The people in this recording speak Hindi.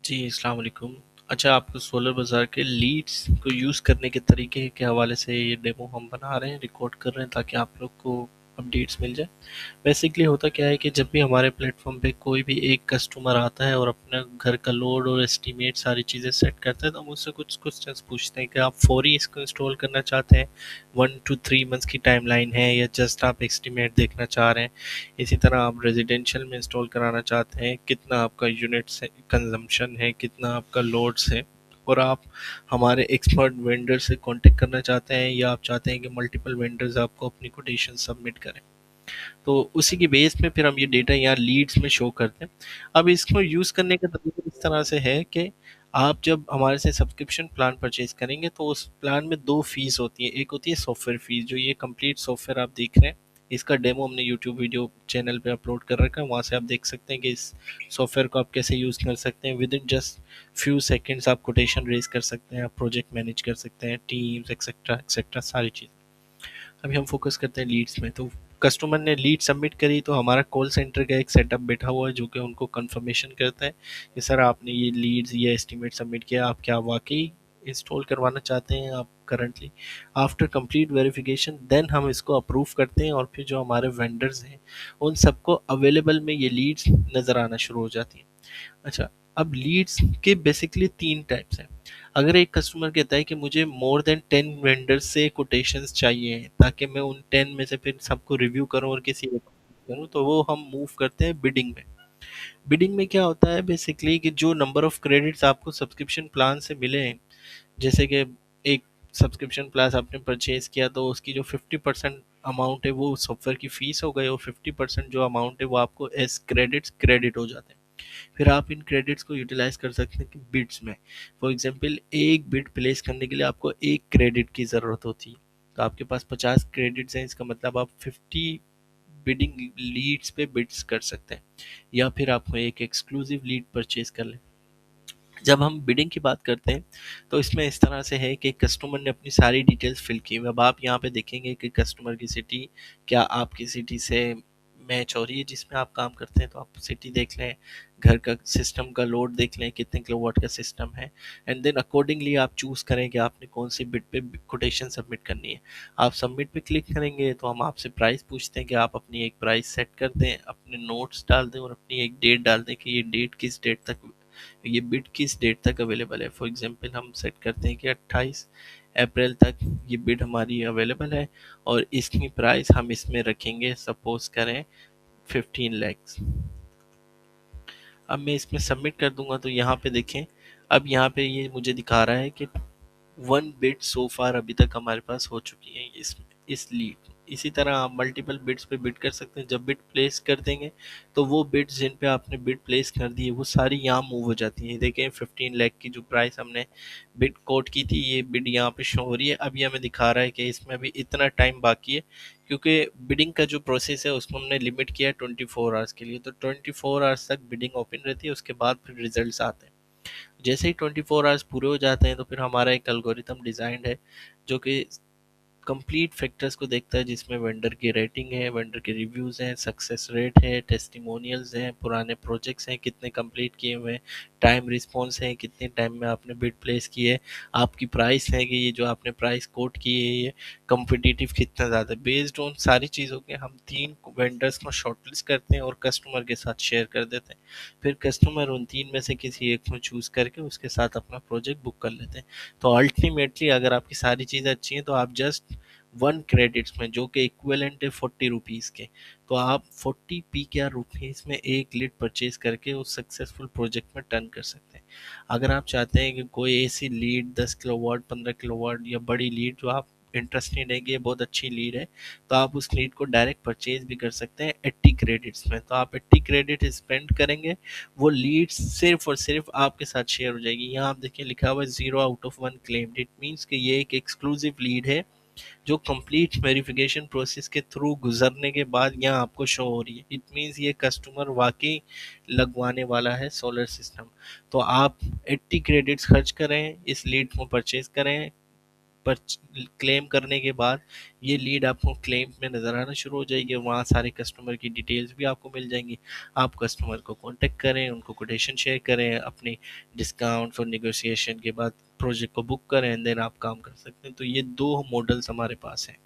जी, अस्सलाम वालेकुम। अच्छा, आपको सोलर बाज़ार के लीड्स को यूज़ करने के तरीके के हवाले से ये डेमो हम बना रहे हैं, रिकॉर्ड कर रहे हैं ताकि आप लोग को अपडेट्स मिल जाए। बेसिकली होता क्या है कि जब भी हमारे प्लेटफॉर्म पे कोई भी एक कस्टमर आता है और अपना घर का लोड और एस्टीमेट सारी चीज़ें सेट करता है, तो हम उससे कुछ क्वेश्चंस पूछते हैं कि आप फौरी इसको इंस्टॉल करना चाहते हैं, 1 to 3 मंथ्स की टाइमलाइन है, या जस्ट आप एस्टीमेट देखना चाह रहे हैं। इसी तरह आप रेजिडेंशियल में इंस्टॉल कराना चाहते हैं, कितना आपका यूनिट्स है, कंजम्पशन है, कितना आपका लोड्स है, और आप हमारे एक्सपर्ट वेंडर से कांटेक्ट करना चाहते हैं, या आप चाहते हैं कि मल्टीपल वेंडर्स आपको अपनी कोटेशन सबमिट करें। तो उसी की बेस में फिर हम ये डेटा यहाँ लीड्स में शो करते हैं। अब इसको यूज़ करने का तरीका इस तरह से है कि आप जब हमारे से सब्सक्रिप्शन प्लान परचेज करेंगे तो उस प्लान में दो फीस होती है। एक होती है सॉफ्टवेयर फीस, जो ये कंप्लीट सॉफ्टवेयर आप देख रहे हैं, इसका डेमो हमने यूट्यूब वीडियो चैनल पे अपलोड कर रखा है, वहाँ से आप देख सकते हैं कि इस सॉफ्टवेयर को आप कैसे यूज़ कर सकते हैं। With in just few seconds आप कोटेशन रेज कर सकते हैं, आप प्रोजेक्ट मैनेज कर सकते हैं, टीम्स एक्सेट्रा एक्सेट्रा सारी चीज़। अभी हम फोकस करते हैं लीड्स में। तो कस्टमर ने लीड सबमिट करी तो हमारा कॉल सेंटर का एक सेटअप बैठा हुआ है जो कि उनको कंफर्मेशन करता है कि सर आपने ये लीड्स ये एस्टीमेट सबमिट किया, आप क्या वाकई इंस्टॉल करवाना चाहते हैं आप currently. After complete verification then हम इसको अप्रूव करते हैं, और फिर जो हमारे वेंडर्स हैं उन सबको अवेलेबल में ये लीड्स नज़र आना शुरू हो जाती हैं। अच्छा, अब लीड्स के बेसिकली 3 टाइप्स हैं। अगर एक कस्टमर कहता है कि मुझे मोर देन 10 वेंडर्स से कोटेशंस चाहिए ताकि मैं उन 10 में से फिर सबको रिव्यू करूं और किसी एक को करूं, तो वो हम मूव करते हैं बिडिंग में। बिडिंग में क्या होता है बेसिकली कि जो नंबर ऑफ क्रेडिट्स आपको सब्सक्रिप्शन प्लान से मिले हैं, जैसे कि एक सब्सक्रिप्शन प्लान आपने परचेज किया तो उसकी जो 50% अमाउंट है वो सॉफ्टवेयर की फीस हो गई, और 50% जो अमाउंट है वो आपको एज क्रेडिट्स क्रेडिट हो जाते हैं। फिर आप इन क्रेडिट्स को यूटिलाइज कर सकते हैं कि बिड्स में। फॉर एग्जांपल, एक बिड प्लेस करने के लिए आपको एक क्रेडिट की ज़रूरत होती है, तो आपके पास 50 क्रेडिट्स हैं, इसका मतलब आप 50 बिडिंग लीड्स पे बिड्स कर सकते हैं, या फिर आपको एक एक्सक्लूसिव लीड परचेज कर लें। जब हम बिडिंग की बात करते हैं तो इसमें इस तरह से है कि कस्टमर ने अपनी सारी डिटेल्स फिल की। अब आप यहाँ पे देखेंगे कि कस्टमर की सिटी क्या आपकी सिटी से मैच हो रही है जिसमें आप काम करते हैं, तो आप सिटी देख लें, घर का सिस्टम का लोड देख लें, कितने किलोवाट का सिस्टम है, एंड देन अकॉर्डिंगली आप चूज़ करें कि आपने कौन सी बिड पे कोटेशन सबमिट करनी है। आप सबमिट पे क्लिक करेंगे तो हम आपसे प्राइस पूछते हैं कि आप अपनी एक प्राइस सेट कर दें, अपने नोट्स डाल दें और अपनी एक डेट डाल दें कि ये डेट किस डेट तक, ये बिड किस डेट तक अवेलेबल है। फॉर एग्जांपल हम सेट करते हैं कि 28 अप्रैल तक ये बिड हमारी अवेलेबल है, और इसकी प्राइस हम इसमें रखेंगे, सपोज करें 15 lakhs। अब मैं इसमें सबमिट कर दूंगा तो यहाँ पे देखें, अब यहाँ पे ये मुझे दिखा रहा है कि 1 बिड सो फार अभी तक हमारे पास हो चुकी है इस लीड। इसी तरह आप मल्टीपल बिड्स पे बिड कर सकते हैं। जब बिड प्लेस कर देंगे तो वो बिड्स जिन पे आपने बिड प्लेस कर दी है वो सारी यहाँ मूव हो जाती है। देखें, 15 लाख की जो प्राइस हमने बिड कोट की थी, ये बिड यहाँ पे शो हो रही है। अब ये हमें दिखा रहा है कि इसमें अभी इतना टाइम बाकी है, क्योंकि बिडिंग का जो प्रोसेस है उसको हमने लिमिट किया है 24 आवर्स के लिए। तो 24 आवर्स तक बिडिंग ओपन रहती है, उसके बाद फिर रिजल्ट आते हैं। जैसे ही 24 आवर्स पूरे हो जाते हैं तो फिर हमारा एक एल्गोरिथम डिज़ाइंड है जो कि कंप्लीट फैक्टर्स को देखता है, जिसमें वेंडर की रेटिंग है, वेंडर के रिव्यूज़ हैं, सक्सेस रेट है, टेस्टिमोनियल्स हैं, पुराने प्रोजेक्ट्स हैं कितने कंप्लीट किए हुए हैं, टाइम रिस्पॉन्स है, कितने टाइम में आपने बिड प्लेस की है, आपकी प्राइस है कि ये जो आपने प्राइस कोट की है ये कम्पिटिटिव कितना ज़्यादा। बेस्ड ऑन सारी चीज़ों के हम 3 वेंडर्स को शॉर्टलिस्ट करते हैं और कस्टमर के साथ शेयर कर देते हैं। फिर कस्टमर उन 3 में से किसी एक को चूज़ करके उसके साथ अपना प्रोजेक्ट बुक कर लेते हैं। तो अल्टीमेटली अगर आपकी सारी चीज़ें अच्छी हैं तो आप जस्ट 1 क्रेडिट्स में, जो कि इक्विवेलेंट है 40 रुपीज़ के, तो आप 40 रुपीज़ में एक लीड परचेज करके उस सक्सेसफुल प्रोजेक्ट में टर्न कर सकते हैं। अगर आप चाहते हैं कि कोई ऐसी लीड 10 किलोवाट 15 किलोवाट या बड़ी लीड जो आप इंटरेस्टेड है कि ये बहुत अच्छी लीड है, तो आप उस लीड को डायरेक्ट परचेज भी कर सकते हैं 80 क्रेडिट्स में। तो आप 80 क्रेडिट स्पेंड करेंगे, वो लीड सिर्फ और सिर्फ आपके साथ शेयर हो जाएगी। यहाँ आप देखिए लिखा हुआ है 0 out of 1 claimed. It means कि ये एक एक्सक्लूसिव लीड है जो कंप्लीट वेरिफिकेशन प्रोसेस के थ्रू गुजरने के बाद यहाँ आपको शो हो रही है। इट मीन्स ये कस्टमर वाकई लगवाने वाला है सोलर सिस्टम। तो आप 80 क्रेडिट्स खर्च करें, इस लीड को परचेज करें, पर क्लेम करने के बाद ये लीड आपको क्लेम में नज़र आना शुरू हो जाएगी, वहाँ सारे कस्टमर की डिटेल्स भी आपको मिल जाएंगी। आप कस्टमर को कांटेक्ट करें, उनको कोटेशन शेयर करें, अपनी डिस्काउंट और नेगोशिएशन के बाद प्रोजेक्ट को बुक करें, एंड देन आप काम कर सकते हैं। तो ये दो मॉडल्स हमारे पास हैं।